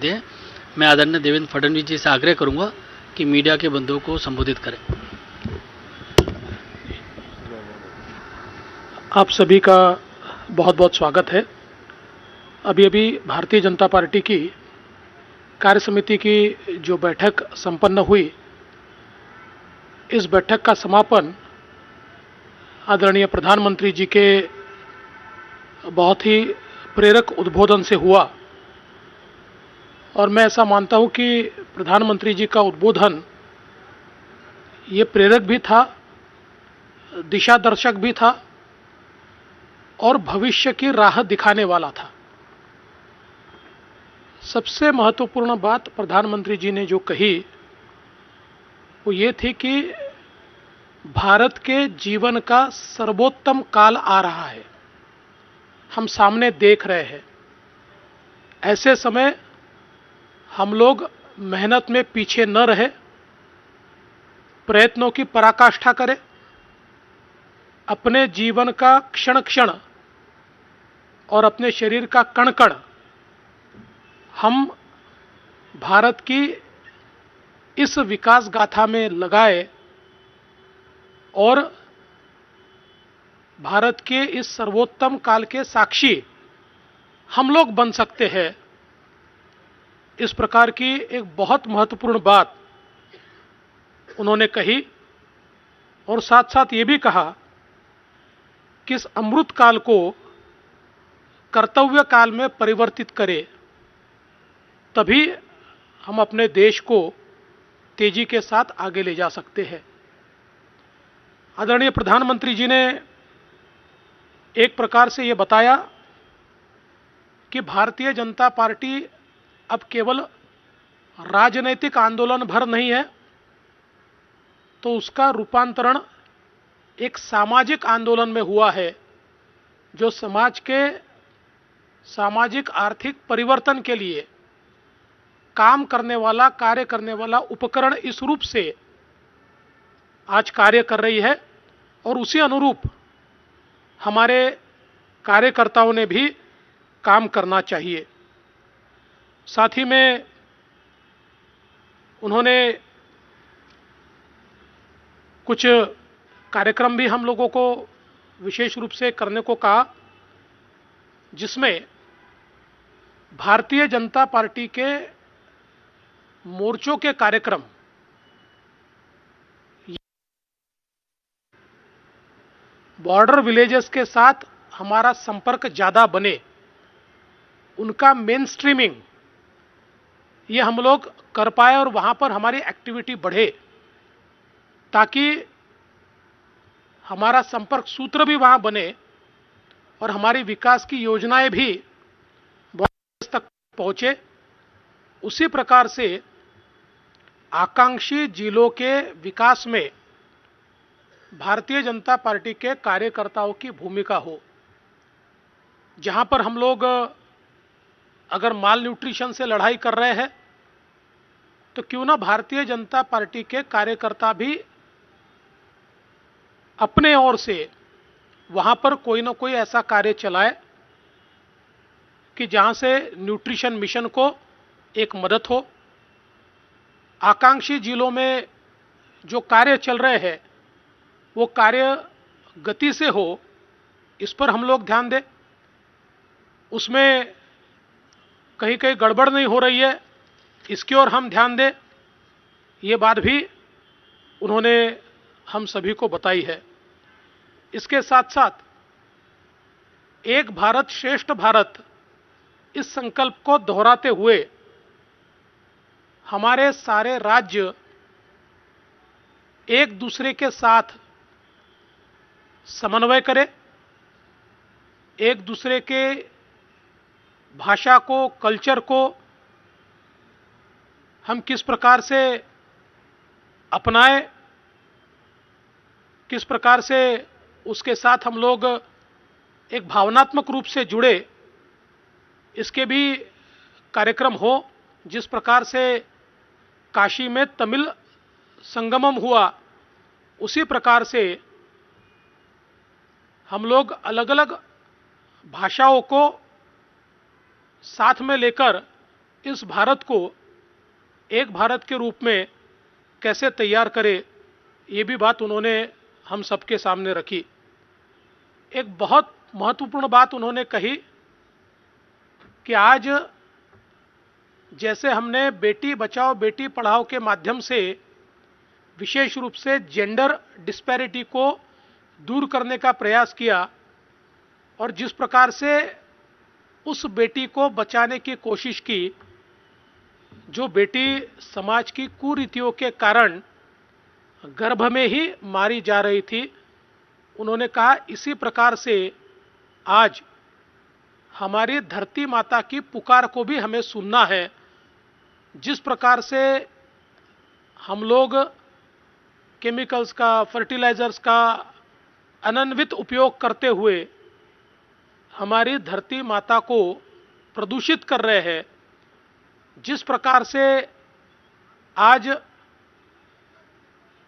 दें। मैं आदरणीय देवेंद्र फडणवीस जी से आग्रह करूंगा कि मीडिया के बंधुओं को संबोधित करें। आप सभी का बहुत बहुत स्वागत है। अभी अभी भारतीय जनता पार्टी की कार्य समिति की जो बैठक संपन्न हुई, इस बैठक का समापन आदरणीय प्रधानमंत्री जी के बहुत ही प्रेरक उद्बोधन से हुआ और मैं ऐसा मानता हूं कि प्रधानमंत्री जी का उद्बोधन ये प्रेरक भी था, दिशा दर्शक भी था और भविष्य की राह दिखाने वाला था। सबसे महत्वपूर्ण बात प्रधानमंत्री जी ने जो कही वो ये थी कि भारत के जीवन का सर्वोत्तम काल आ रहा है, हम सामने देख रहे हैं। ऐसे समय हम लोग मेहनत में पीछे न रहे, प्रयत्नों की पराकाष्ठा करें, अपने जीवन का क्षण क्षण और अपने शरीर का कण कण हम भारत की इस विकास गाथा में लगाए और भारत के इस सर्वोत्तम काल के साक्षी हम लोग बन सकते हैं। इस प्रकार की एक बहुत महत्वपूर्ण बात उन्होंने कही और साथ साथ ये भी कहा कि इस अमृत काल को कर्तव्य काल में परिवर्तित करें, तभी हम अपने देश को तेजी के साथ आगे ले जा सकते हैं। आदरणीय प्रधानमंत्री जी ने एक प्रकार से ये बताया कि भारतीय जनता पार्टी अब केवल राजनैतिक आंदोलन भर नहीं है, तो उसका रूपांतरण एक सामाजिक आंदोलन में हुआ है, जो समाज के सामाजिक आर्थिक परिवर्तन के लिए काम करने वाला, कार्य करने वाला उपकरण इस रूप से आज कार्य कर रही है और उसी अनुरूप हमारे कार्यकर्ताओं ने भी काम करना चाहिए। साथ ही में उन्होंने कुछ कार्यक्रम भी हम लोगों को विशेष रूप से करने को कहा, जिसमें भारतीय जनता पार्टी के मोर्चों के कार्यक्रम बॉर्डर विलेजेस के साथ हमारा संपर्क ज्यादा बने, उनका मेन स्ट्रीमिंग ये हम लोग कर पाए और वहां पर हमारी एक्टिविटी बढ़े, ताकि हमारा संपर्क सूत्र भी वहां बने और हमारी विकास की योजनाएं भी बहुत तक पहुंचे। उसी प्रकार से आकांक्षी जिलों के विकास में भारतीय जनता पार्टी के कार्यकर्ताओं की भूमिका हो। जहां पर हम लोग अगर माल न्यूट्रिशन से लड़ाई कर रहे हैं, तो क्यों ना भारतीय जनता पार्टी के कार्यकर्ता भी अपने ओर से वहां पर कोई ना कोई ऐसा कार्य चलाए कि जहां से न्यूट्रिशन मिशन को एक मदद हो। आकांक्षी जिलों में जो कार्य चल रहे हैं वो कार्य गति से हो, इस पर हम लोग ध्यान दें। उसमें कहीं कहीं गड़बड़ नहीं हो रही है, इसकी ओर हम ध्यान दें। ये बात भी उन्होंने हम सभी को बताई है। इसके साथ साथ एक भारत श्रेष्ठ भारत इस संकल्प को दोहराते हुए हमारे सारे राज्य एक दूसरे के साथ समन्वय करें, एक दूसरे के भाषा को, कल्चर को हम किस प्रकार से अपनाएं, किस प्रकार से उसके साथ हम लोग एक भावनात्मक रूप से जुड़े, इसके भी कार्यक्रम हो। जिस प्रकार से काशी में तमिल संगमम हुआ, उसी प्रकार से हम लोग अलग अलग भाषाओं को साथ में लेकर इस भारत को एक भारत के रूप में कैसे तैयार करे, ये भी बात उन्होंने हम सबके सामने रखी। एक बहुत महत्वपूर्ण बात उन्होंने कही कि आज जैसे हमने बेटी बचाओ बेटी पढ़ाओ के माध्यम से विशेष रूप से जेंडर डिस्पैरिटी को दूर करने का प्रयास किया, और जिस प्रकार से उस बेटी को बचाने की कोशिश की जो बेटी समाज की कुरीतियों के कारण गर्भ में ही मारी जा रही थी, उन्होंने कहा इसी प्रकार से आज हमारी धरती माता की पुकार को भी हमें सुनना है। जिस प्रकार से हम लोग केमिकल्स का, फर्टिलाइजर्स का अनन्वित उपयोग करते हुए हमारी धरती माता को प्रदूषित कर रहे हैं, जिस प्रकार से आज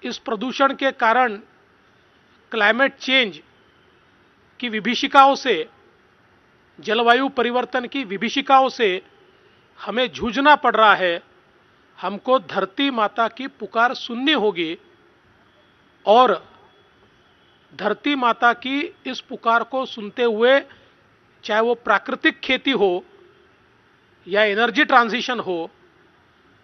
इस प्रदूषण के कारण क्लाइमेट चेंज की विभीषिकाओं से, जलवायु परिवर्तन की विभीषिकाओं से हमें जूझना पड़ रहा है, हमको धरती माता की पुकार सुननी होगी और धरती माता की इस पुकार को सुनते हुए, चाहे वो प्राकृतिक खेती हो या एनर्जी ट्रांजिशन हो,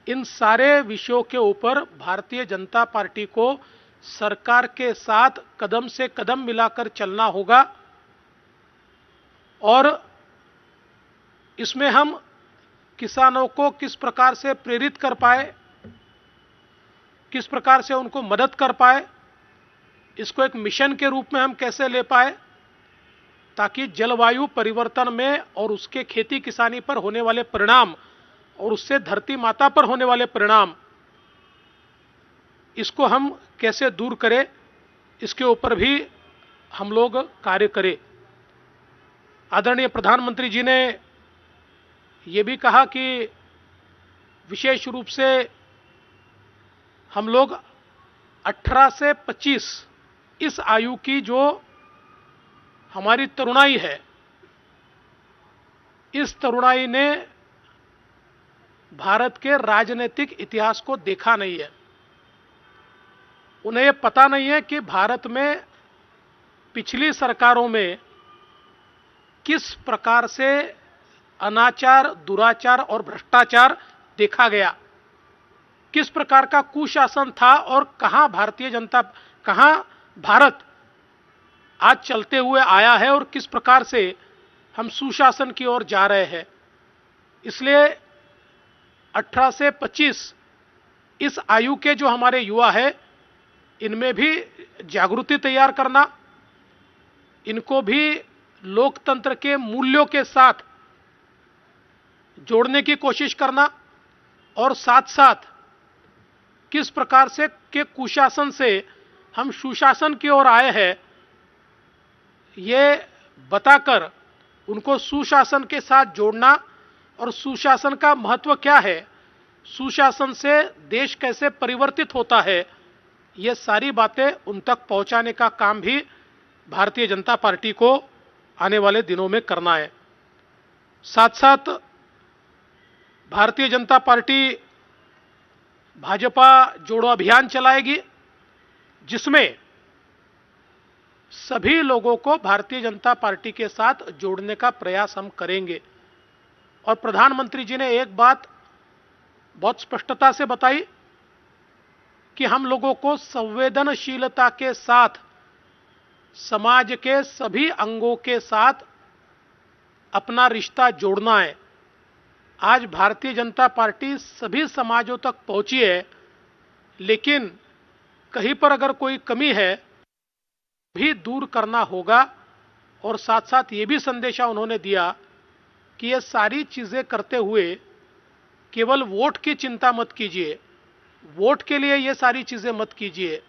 इन सारे विषयों के ऊपर भारतीय जनता पार्टी को सरकार के साथ कदम से कदम मिलाकर चलना होगा। और इसमें हम किसानों को किस प्रकार से प्रेरित कर पाए, किस प्रकार से उनको मदद कर पाए, इसको एक मिशन के रूप में हम कैसे ले पाए, ताकि जलवायु परिवर्तन में और उसके खेती किसानी पर होने वाले परिणाम और उससे धरती माता पर होने वाले परिणाम, इसको हम कैसे दूर करें, इसके ऊपर भी हम लोग कार्य करें। आदरणीय प्रधानमंत्री जी ने ये भी कहा कि विशेष रूप से हम लोग 18 से 25 इस आयु की जो हमारी तरुणाई है, इस तरुणाई ने भारत के राजनीतिक इतिहास को देखा नहीं है। उन्हें यह पता नहीं है कि भारत में पिछली सरकारों में किस प्रकार से अनाचार, दुराचार और भ्रष्टाचार देखा गया, किस प्रकार का कुशासन था और कहां भारत आज चलते हुए आया है और किस प्रकार से हम सुशासन की ओर जा रहे हैं। इसलिए 18 से 25 इस आयु के जो हमारे युवा है, इनमें भी जागृति तैयार करना, इनको भी लोकतंत्र के मूल्यों के साथ जोड़ने की कोशिश करना, और साथ साथ किस प्रकार से के कुशासन से हम सुशासन की ओर आए हैं, ये बताकर उनको सुशासन के साथ जोड़ना, और सुशासन का महत्व क्या है, सुशासन से देश कैसे परिवर्तित होता है, ये सारी बातें उन तक पहुंचाने का काम भी भारतीय जनता पार्टी को आने वाले दिनों में करना है। साथ साथ भारतीय जनता पार्टी भाजपा जोड़ो अभियान चलाएगी, जिसमें सभी लोगों को भारतीय जनता पार्टी के साथ जोड़ने का प्रयास हम करेंगे। और प्रधानमंत्री जी ने एक बात बहुत स्पष्टता से बताई कि हम लोगों को संवेदनशीलता के साथ समाज के सभी अंगों के साथ अपना रिश्ता जोड़ना है। आज भारतीय जनता पार्टी सभी समाजों तक पहुंची है, लेकिन कहीं पर अगर कोई कमी है भी दूर करना होगा। और साथ साथ ये भी संदेशा उन्होंने दिया कि ये सारी चीजें करते हुए केवल वोट की चिंता मत कीजिए, वोट के लिए ये सारी चीजें मत कीजिए,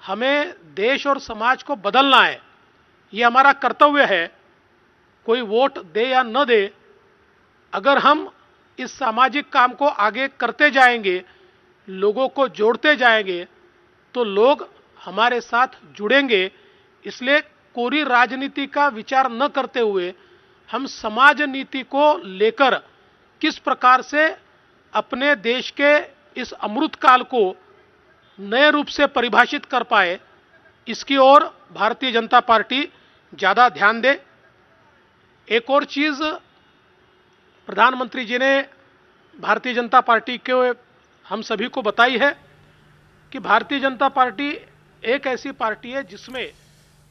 हमें देश और समाज को बदलना है, ये हमारा कर्तव्य है। कोई वोट दे या न दे, अगर हम इस सामाजिक काम को आगे करते जाएंगे, लोगों को जोड़ते जाएंगे, तो लोग हमारे साथ जुड़ेंगे। इसलिए कोरी राजनीति का विचार न करते हुए हम समाज नीति को लेकर किस प्रकार से अपने देश के इस अमृत काल को नए रूप से परिभाषित कर पाए, इसकी ओर भारतीय जनता पार्टी ज़्यादा ध्यान दे। एक और चीज़ प्रधानमंत्री जी ने भारतीय जनता पार्टी के हम सभी को बताई है कि भारतीय जनता पार्टी एक ऐसी पार्टी है जिसमें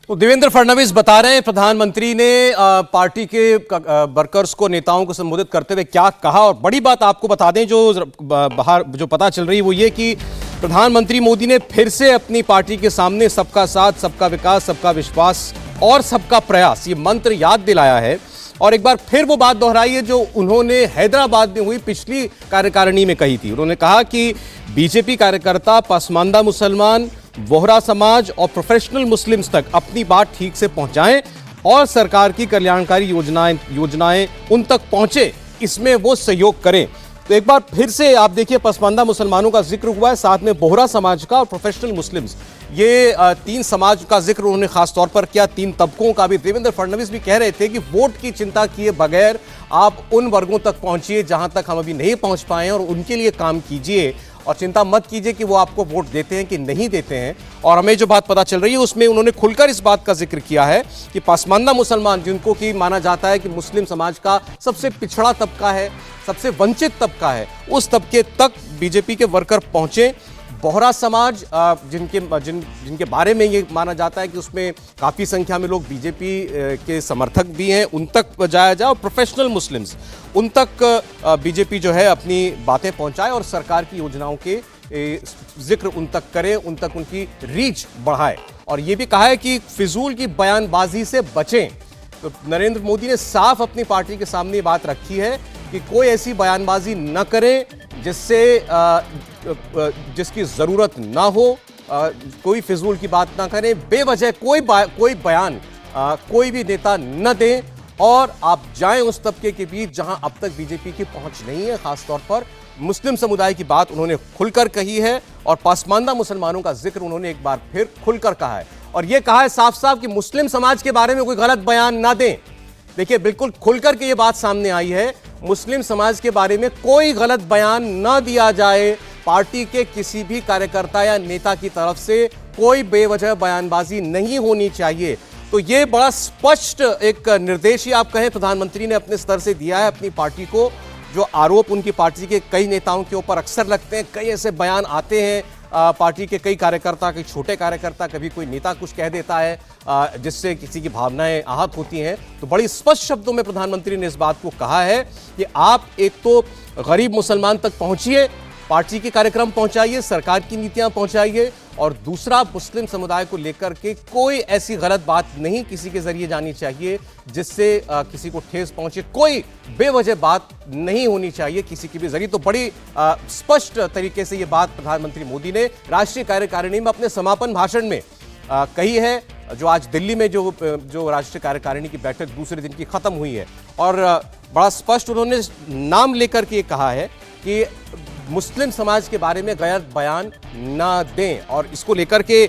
तो देवेंद्र फडणवीस बता रहे हैं प्रधानमंत्री ने पार्टी के वर्कर्स को, नेताओं को संबोधित करते हुए क्या कहा। और बड़ी बात आपको बता दें जो बाहर जो पता चल रही है वो ये कि प्रधानमंत्री मोदी ने फिर से अपनी पार्टी के सामने सबका साथ, सबका विकास, सबका विश्वास और सबका प्रयास ये मंत्र याद दिलाया है। और एक बार फिर वो बात दोहराई है जो उन्होंने हैदराबाद में हुई पिछली कार्यकारिणी में कही थी। उन्होंने कहा कि बीजेपी कार्यकर्ता पसमानदा मुसलमान, बोहरा समाज और प्रोफेशनल मुस्लिम्स तक अपनी बात ठीक से पहुंचाएं और सरकार की कल्याणकारी योजनाएं उन तक पहुंचे, इसमें वो सहयोग करें। तो एक बार फिर से आप देखिए पसमानदा मुसलमानों का जिक्र हुआ है, साथ में बोहरा समाज का और प्रोफेशनल मुस्लिम्स, ये तीन समाज का जिक्र उन्होंने खास तौर पर किया, तीन तबकों का भी। देवेंद्र फडणवीस भी कह रहे थे कि वोट की चिंता किए बगैर आप उन वर्गों तक पहुंचिए जहां तक हम अभी नहीं पहुंच पाए हैं और उनके लिए काम कीजिए और चिंता मत कीजिए कि वो आपको वोट देते हैं कि नहीं देते हैं। और हमें जो बात पता चल रही है उसमें उन्होंने खुलकर इस बात का जिक्र किया है कि पसमानदा मुसलमान, जिनको कि माना जाता है कि मुस्लिम समाज का सबसे पिछड़ा तबका है, सबसे वंचित तबका है, उस तबके तक बीजेपी के वर्कर पहुंचे। बोहरा समाज जिनके बारे में ये माना जाता है कि उसमें काफ़ी संख्या में लोग बीजेपी के समर्थक भी हैं, उन तक जाया जाए और प्रोफेशनल मुस्लिम्स उन तक बीजेपी जो है अपनी बातें पहुंचाए और सरकार की योजनाओं के जिक्र उन तक करे, उन तक उनकी रीच बढ़ाए। और ये भी कहा है कि फिजूल की बयानबाजी से बचें। तो नरेंद्र मोदी ने साफ अपनी पार्टी के सामने ये बात रखी है कि कोई ऐसी बयानबाजी न करे जिसकी ज़रूरत ना हो, कोई फिजूल की बात ना करें, बेवजह कोई बयान कोई भी नेता न दें और आप जाएं उस तबके के बीच जहां अब तक बीजेपी की पहुंच नहीं है। खासतौर पर मुस्लिम समुदाय की बात उन्होंने खुलकर कही है और पसमानदा मुसलमानों का जिक्र उन्होंने एक बार फिर खुलकर कहा है और यह कहा है साफ साफ कि मुस्लिम समाज के बारे में कोई गलत बयान ना दें। देखिए बिल्कुल खुलकर के ये बात सामने आई है, मुस्लिम समाज के बारे में कोई गलत बयान न दिया जाए। पार्टी के किसी भी कार्यकर्ता या नेता की तरफ से कोई बेवजह बयानबाजी नहीं होनी चाहिए। तो ये बड़ा स्पष्ट एक निर्देश ही आप कहें प्रधानमंत्री ने अपने स्तर से दिया है अपनी पार्टी को। जो आरोप उनकी पार्टी के कई नेताओं के ऊपर अक्सर लगते हैं, कई ऐसे बयान आते हैं पार्टी के कई कार्यकर्ता, कई छोटे कार्यकर्ता, कभी कोई नेता कुछ कह देता है जिससे किसी की भावनाएं आहत होती हैं, तो बड़ी स्पष्ट शब्दों में प्रधानमंत्री ने इस बात को कहा है कि आप एक तो गरीब मुसलमान तक पहुंचिए, पार्टी के कार्यक्रम पहुंचाइए, सरकार की नीतियां पहुंचाइए, और दूसरा मुस्लिम समुदाय को लेकर के कोई ऐसी गलत बात नहीं किसी के जरिए जानी चाहिए जिससे किसी को ठेस पहुंचे, कोई बेवजह बात नहीं होनी चाहिए किसी के भी जरिए। तो बड़ी स्पष्ट तरीके से ये बात प्रधानमंत्री मोदी ने राष्ट्रीय कार्यकारिणी में अपने समापन भाषण में कही है, जो आज दिल्ली में जो राष्ट्रीय कार्यकारिणी की बैठक दूसरे दिन की खत्म हुई है। और बड़ा स्पष्ट उन्होंने नाम लेकर के कहा है कि मुस्लिम समाज के बारे में गलत बयान ना दें और इसको लेकर के